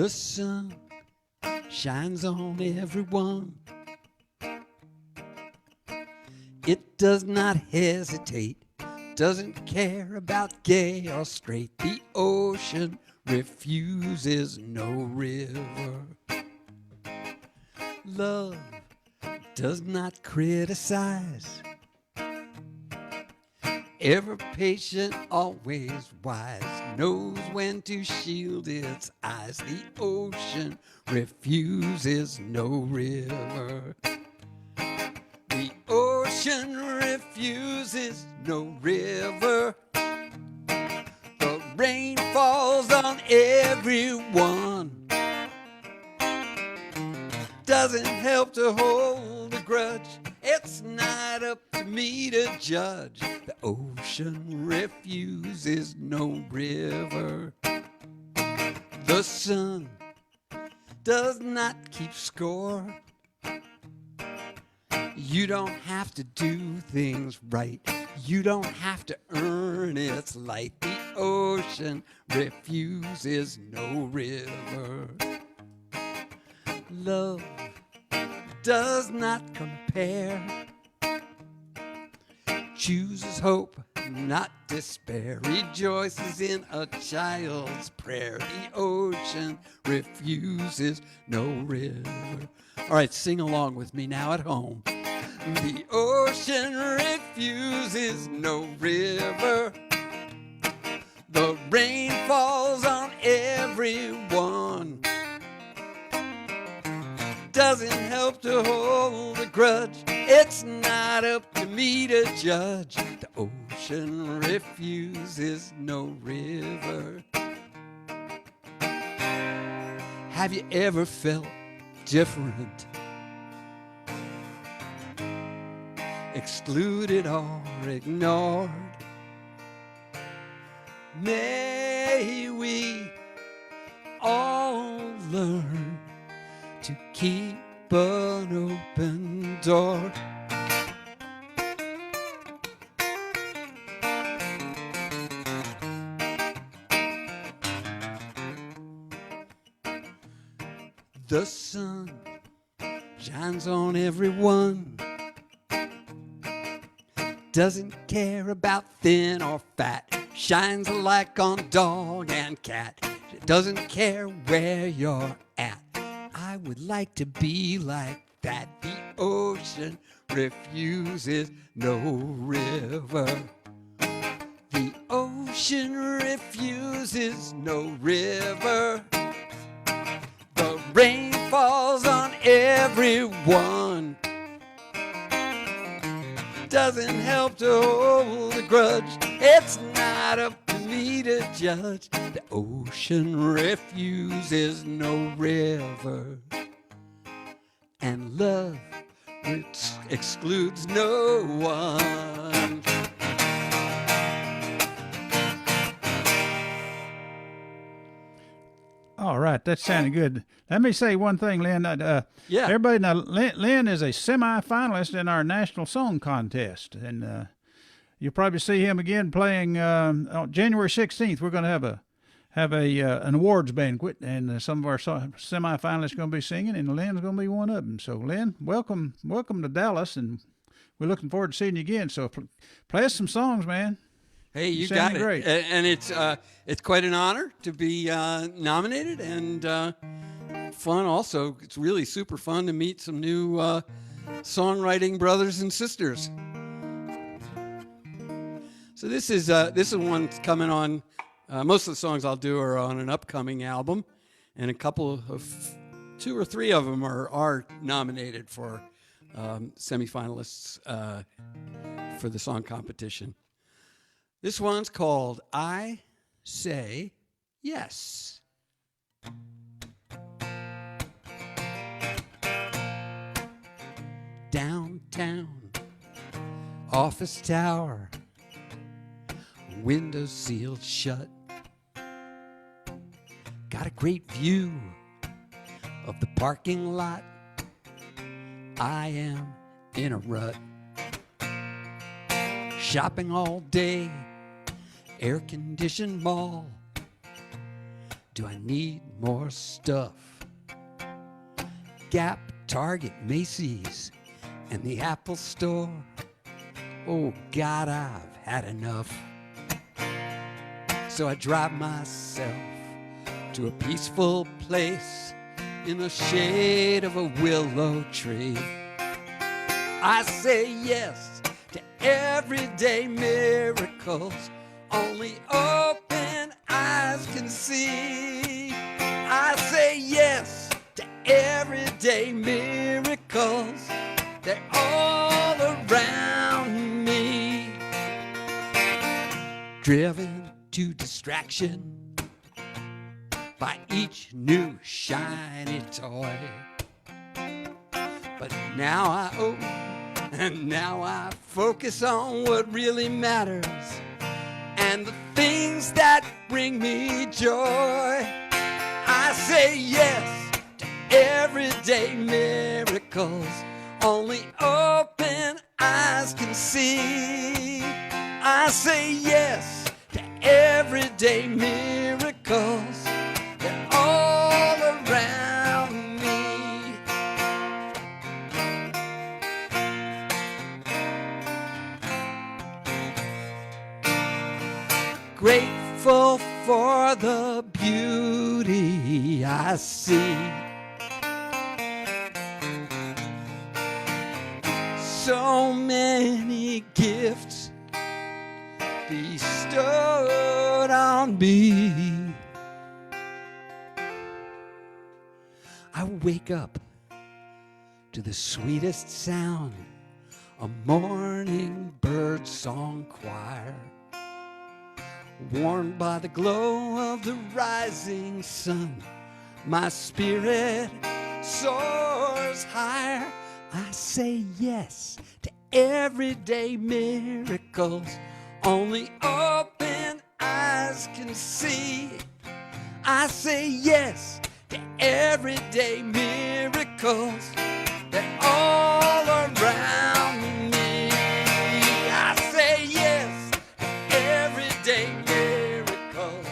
The sun shines on everyone. It does not hesitate, doesn't care about gay or straight. The ocean refuses no river. Love does not criticize, ever patient, always wise, knows when to shield its eyes. The ocean refuses no river. The ocean refuses no river. The rain falls on everyone. Doesn't help to hold a grudge. It's not up to me to judge. The ocean refuses no river. The sun does not keep score. You don't have to do things right. You don't have to earn its light. The ocean refuses no river. Love does not compare. Chooses hope, not despair. Rejoices in a child's prayer. The ocean refuses no river. All right, sing along with me now at home. The ocean refuses no river. The rain falls on everyone. Doesn't help to hold a grudge. It's not up to me to judge. The ocean refuses no river. Have you ever felt different? Excluded or ignored? May we all learn to keep an open door. The sun shines on everyone. Doesn't care about thin or fat. Shines alike on dog and cat. Doesn't care where you're at. I would like to be like that. The ocean refuses no river. The ocean refuses no river. The rain falls on everyone. Doesn't help to hold a grudge. It's not up to me to judge. The ocean refuses no river. And love excludes no one. All right, that sounded good. Let me say one thing, Len. Yeah. Everybody, now, Len is a semi-finalist in our national song contest, and you'll probably see him again playing on January 16th. We're going to have an awards banquet, and some of our semi-finalists are going to be singing, and Len's going to be one of them. So, Len, welcome to Dallas, and we're looking forward to seeing you again. So, play us some songs, man. Hey, you got it. Great. And it's quite an honor to be nominated, and fun also. It's really super fun to meet some new songwriting brothers and sisters. So this is one that's coming on. Most of the songs I'll do are on an upcoming album, and a couple of 2 or 3 of them are nominated for semifinalists for the song competition. This one's called I Say Yes. Downtown, office tower, windows sealed shut. Got a great view of the parking lot. I am in a rut. Shopping all day, air-conditioned mall. Do I need more stuff? Gap, Target, Macy's, and the Apple Store. Oh God, I've had enough. So I drive myself to a peaceful place in the shade of a willow tree. I say yes to everyday miracles only open eyes can see. I say yes to everyday miracles. They're all around me. Driven to distraction by each new shiny toy. But now I focus on what really matters and the things that bring me joy. I say yes to everyday miracles only open eyes can see. I say yes to everyday miracles. They're all around me. Grateful for the beauty I see. So many gifts bestowed on me. I wake up to the sweetest sound, a morning bird song choir, warmed by the glow of the rising sun. My spirit soars higher. I say yes to everyday miracles only open eyes can see. I say yes to everyday miracles. They're all around me. I say yes to everyday miracles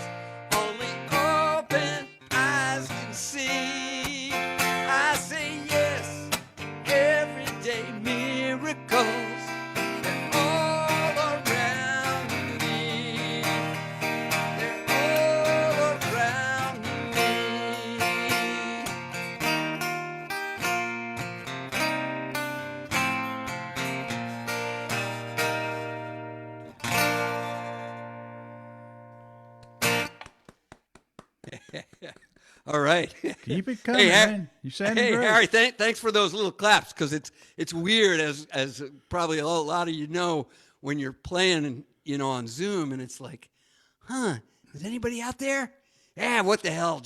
only open eyes can see. I say yes to everyday miracles. They're all around me. They're all around me. All right. Keep it coming, man. You sounded Hey, great. Harry, thanks for those little claps, because it's weird, as probably a lot of you know, when you're playing, on Zoom, and it's like, is anybody out there? Yeah, what the hell?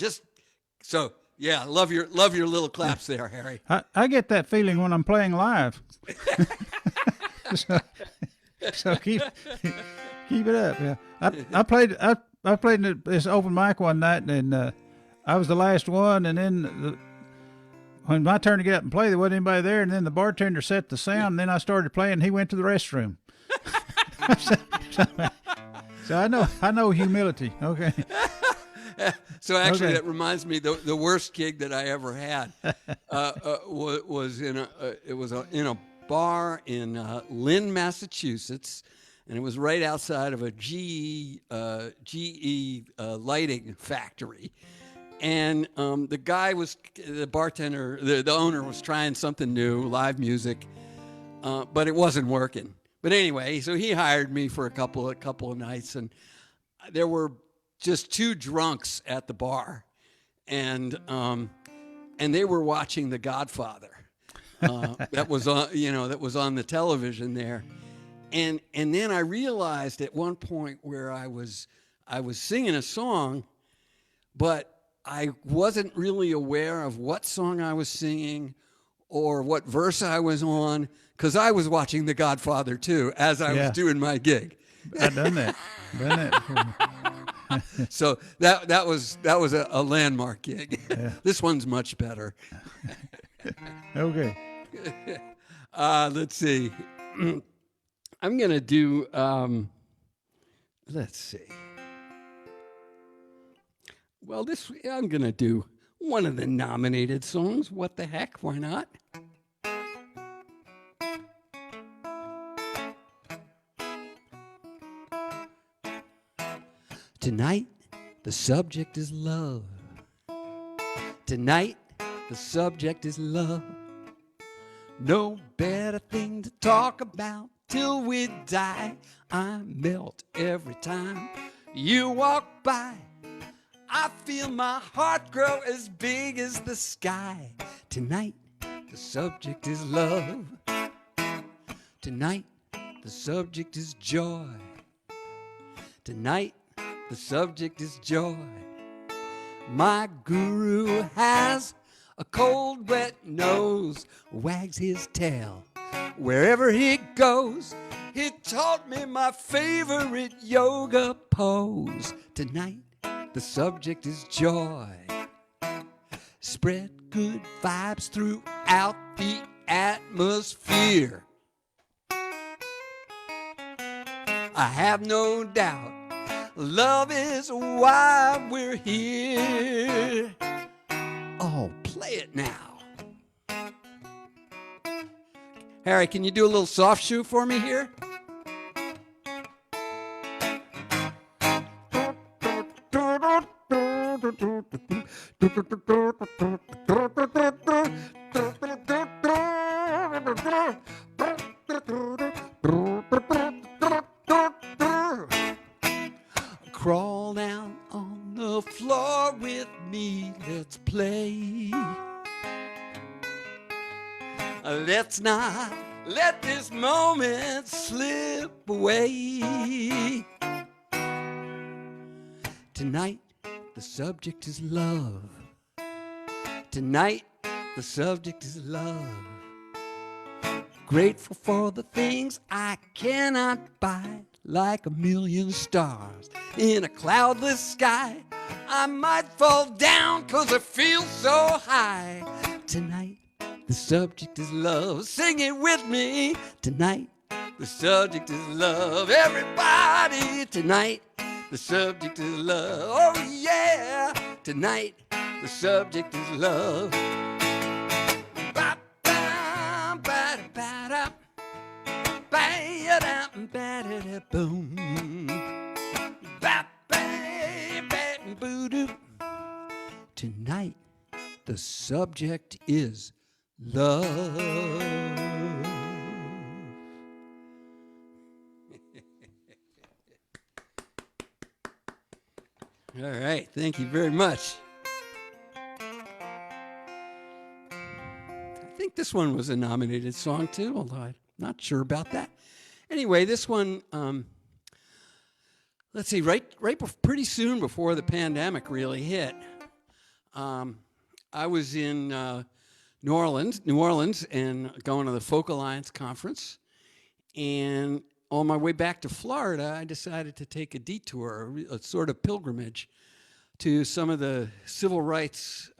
So yeah, love your little claps there, Harry. I get that feeling when I'm playing live. so keep it up. Yeah, I played this open mic one night, and I was the last one, and then when my turn to get up and play, there wasn't anybody there, and then the bartender set the sound, and then I started playing, and he went to the restroom. so I know humility. Okay. So actually, Okay. that reminds me, the worst gig that I ever had was in a bar in Lynn, Massachusetts, and it was right outside of a GE lighting factory. And the bartender, the owner was trying something new, live music, but it wasn't working. But anyway, so he hired me for a couple of nights, and there were just two drunks at the bar, and they were watching The Godfather. That was on the television there, and then I realized at one point where I was singing a song, but I wasn't really aware of what song I was singing or what verse I was on, because I was watching The Godfather too as I was doing my gig. I've done that. Before. So that was a landmark gig. Yeah. This one's much better. Okay. Let's see. I'm gonna do. Let's see. Well, I'm going to do one of the nominated songs. What the heck? Why not? Tonight, the subject is love. Tonight, the subject is love. No better thing to talk about till we die. I melt every time you walk by. I feel my heart grow as big as the sky. Tonight, the subject is love. Tonight, the subject is joy. Tonight, the subject is joy. My guru has a cold, wet nose, wags his tail wherever he goes. He taught me my favorite yoga pose. Tonight, the subject is joy. Spread good vibes throughout the atmosphere. I have no doubt love is why we're here. Oh, play it now. Harry, can you do a little soft shoe for me here? Crawl down on the floor with me, let's play. Let's not let this moment slip away. Tonight, the subject is love. Tonight, the subject is love. Grateful for the things I cannot buy, like a million stars in a cloudless sky. I might fall down 'cause I feel so high. Tonight, the subject is love. Sing it with me. Tonight, the subject is love. Everybody, tonight, the subject is love. Oh yeah, tonight, the subject is love. Boom. Tonight, the subject is love. All right, thank you very much. I think this one was a nominated song too, although I'm not sure about that. Anyway, this one, let's see, pretty soon before the pandemic really hit, I was in New Orleans, and going to the Folk Alliance conference. And on my way back to Florida, I decided to take a detour, a sort of pilgrimage, to some of the civil rights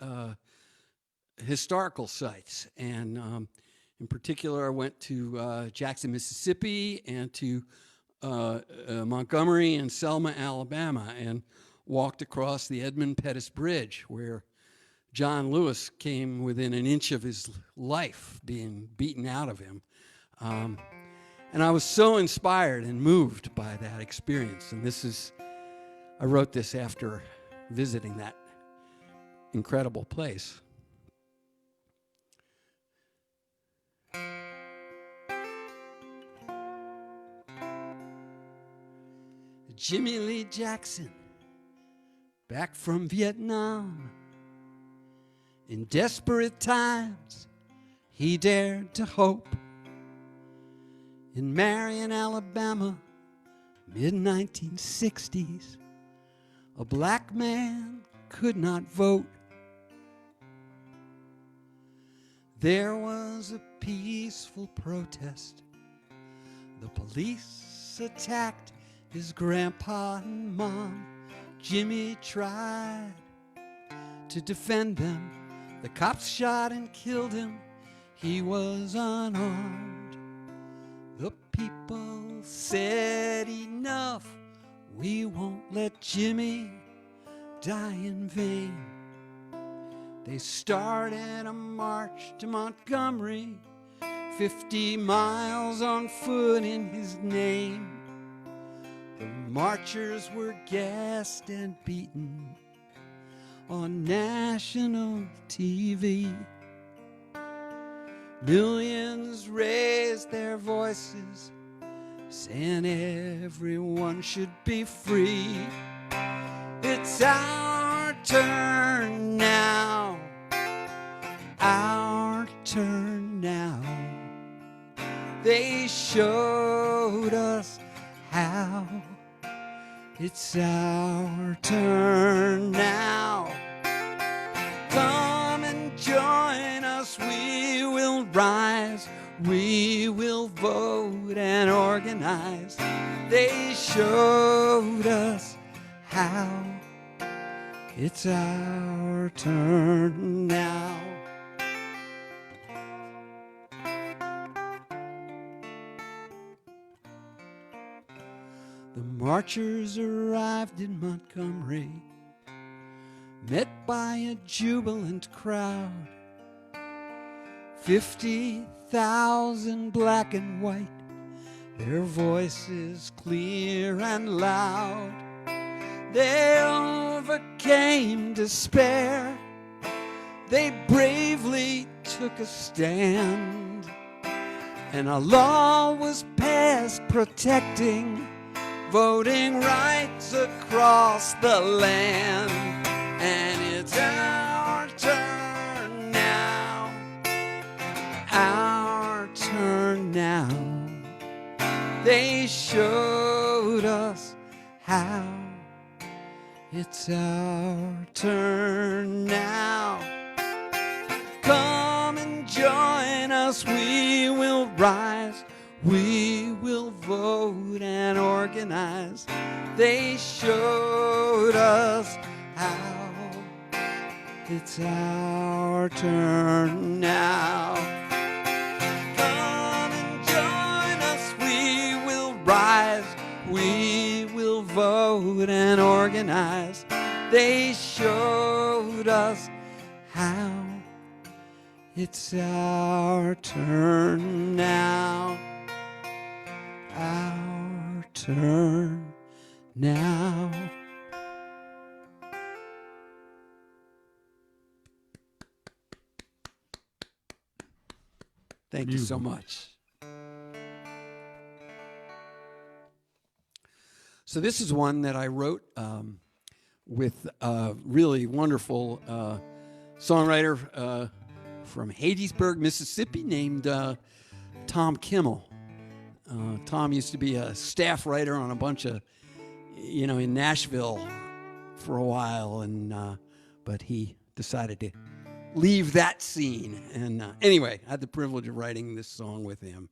historical sites. And in particular, I went to Jackson, Mississippi, and to Montgomery and Selma, Alabama, and walked across the Edmund Pettus Bridge, where John Lewis came within an inch of his life being beaten out of him. And I was so inspired and moved by that experience. And I wrote this after visiting that incredible place. Jimmy Lee Jackson, back from Vietnam. In desperate times, he dared to hope. In Marion, Alabama, mid-1960s, a black man could not vote. There was a peaceful protest. The police attacked his grandpa and mom. Jimmy tried to defend them. The cops shot and killed him. He was unarmed. The people said enough. We won't let Jimmy die in vain. They started a march to Montgomery, 50 miles on foot in his name. The marchers were gassed and beaten on national TV. Millions raised their voices, saying everyone should be free. It's our turn now, our turn now. They showed us how. It's our turn now. Come and join us, we will rise, we will vote and organize. They showed us how. It's our turn now. The marchers arrived in Montgomery, met by a jubilant crowd. 50,000 black and white, their voices clear and loud. They overcame despair, they bravely took a stand, and a law was passed protecting voting rights across the land. And it's our turn now, our turn now. They showed us how. It's our turn now. Come and join us, we will rise, we will vote and organize. They showed us how. It's our turn now. Come and join us, we will rise, we will vote and organize. They showed us how. It's our turn now, our turn now. Thank you so much. So this is one that I wrote with a really wonderful songwriter from Hattiesburg, Mississippi, named Tom Kimmel. Tom used to be a staff writer on a bunch of, in Nashville for a while, and but he decided to leave that scene. And anyway, I had the privilege of writing this song with him.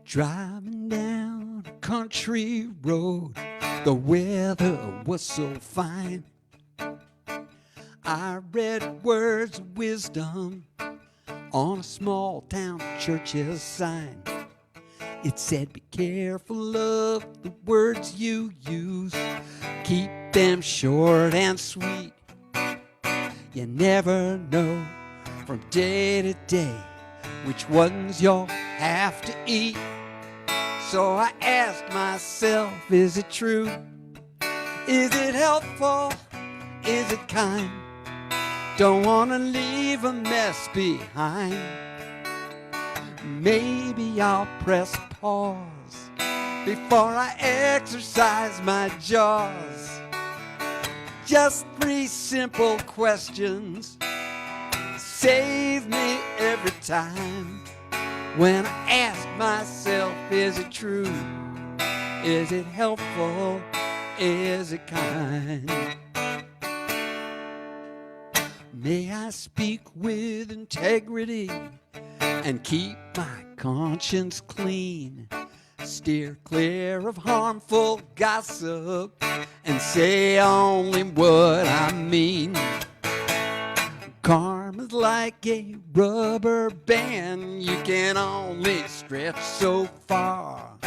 Driving down a country road, the weather was so fine. I read words of wisdom on a small town church's sign. It said, be careful of the words you use, keep them short and sweet. You never know from day to day which ones you'll have to eat. So I asked myself, is it true? Is it helpful? Is it kind? Don't want to leave a mess behind. Maybe I'll press pause before I exercise my jaws. Just 3 simple questions save me every time. When I ask myself, is it true? Is it helpful? Is it kind? May I speak with integrity and keep my conscience clean. Steer clear of harmful gossip and say only what I mean. Karma's like a rubber band, you can only stretch so far.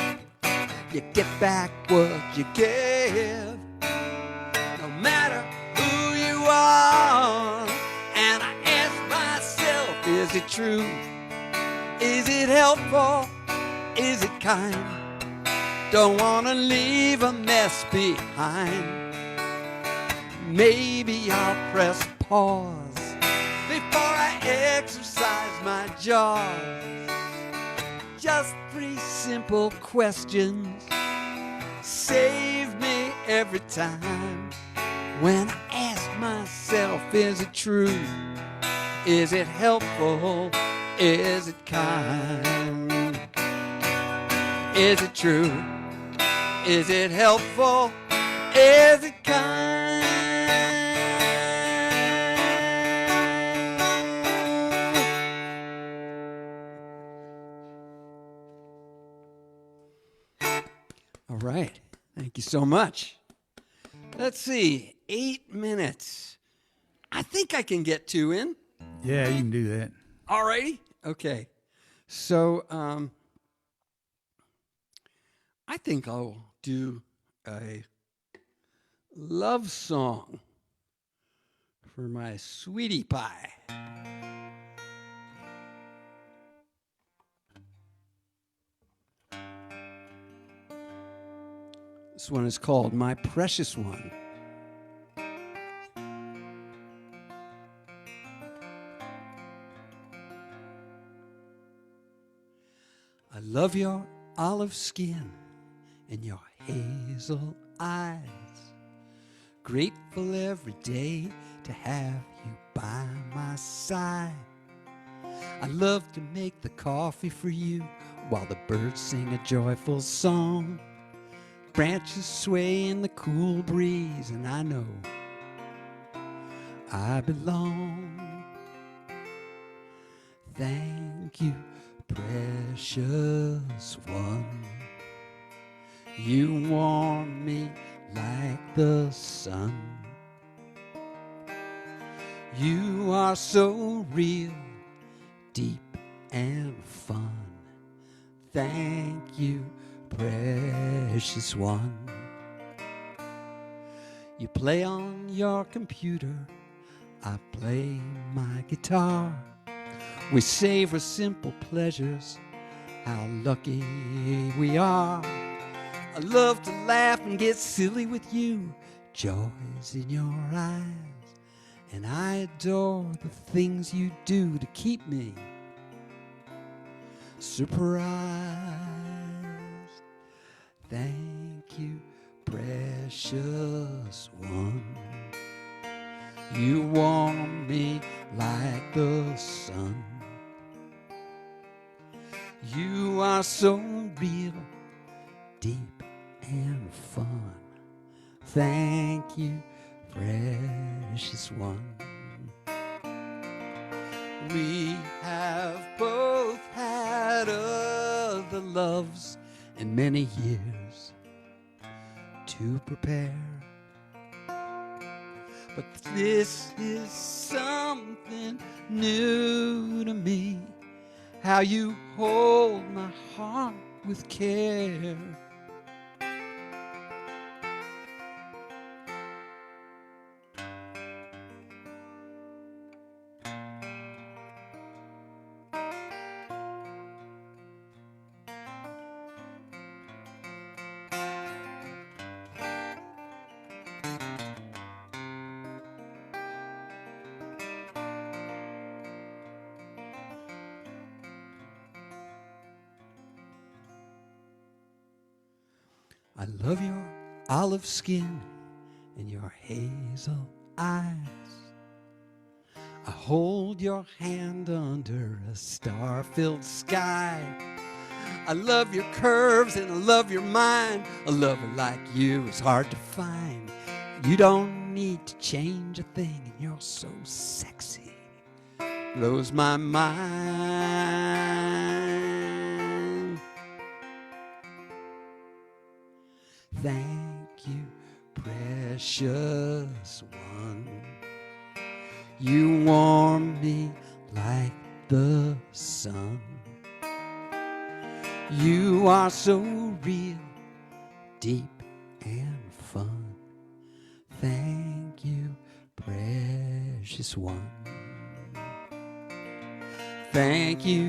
You get back what you give, no matter who you are. And I ask myself, is it true? Is it helpful? Is it kind? Don't want to leave a mess behind. Maybe I'll press pause before I exercise my jaws. Just 3 simple questions save me every time. When I ask myself, is it true? Is it helpful? Is it kind? Is it true? Is it helpful? Is it kind? All right. Thank you so much. Let's see. 8 minutes. I think I can get 2 in. Yeah, you can do that. All righty. Okay. So, I think I'll do a love song for my sweetie pie. This one is called My Precious One. I love your olive skin and your hazel eyes. Grateful every day to have you by my side. I love to make the coffee for you while the birds sing a joyful song. Branches sway in the cool breeze, and I know I belong. Thank you, precious one. You warm me like the sun. You are so real, deep and fun. Thank you, precious one. You play on your computer, I play my guitar. We savor simple pleasures, how lucky we are. I love to laugh and get silly with you, joys in your eyes. And I adore the things you do to keep me surprised. Thank you, precious one. You warm me like the sun. You are so real, deep and fun. Thank you, precious one. We have both had other loves and many years to prepare. But this is something new to me, how you hold my heart with care. I love your olive skin and your hazel eyes. I hold your hand under a star-filled sky. I love your curves and I love your mind. A lover like you is hard to find. You don't need to change a thing and you're so sexy. Blows my mind. Thank you, precious one. You warm me like the sun. You are so real, deep and fun. Thank you, precious one. Thank you,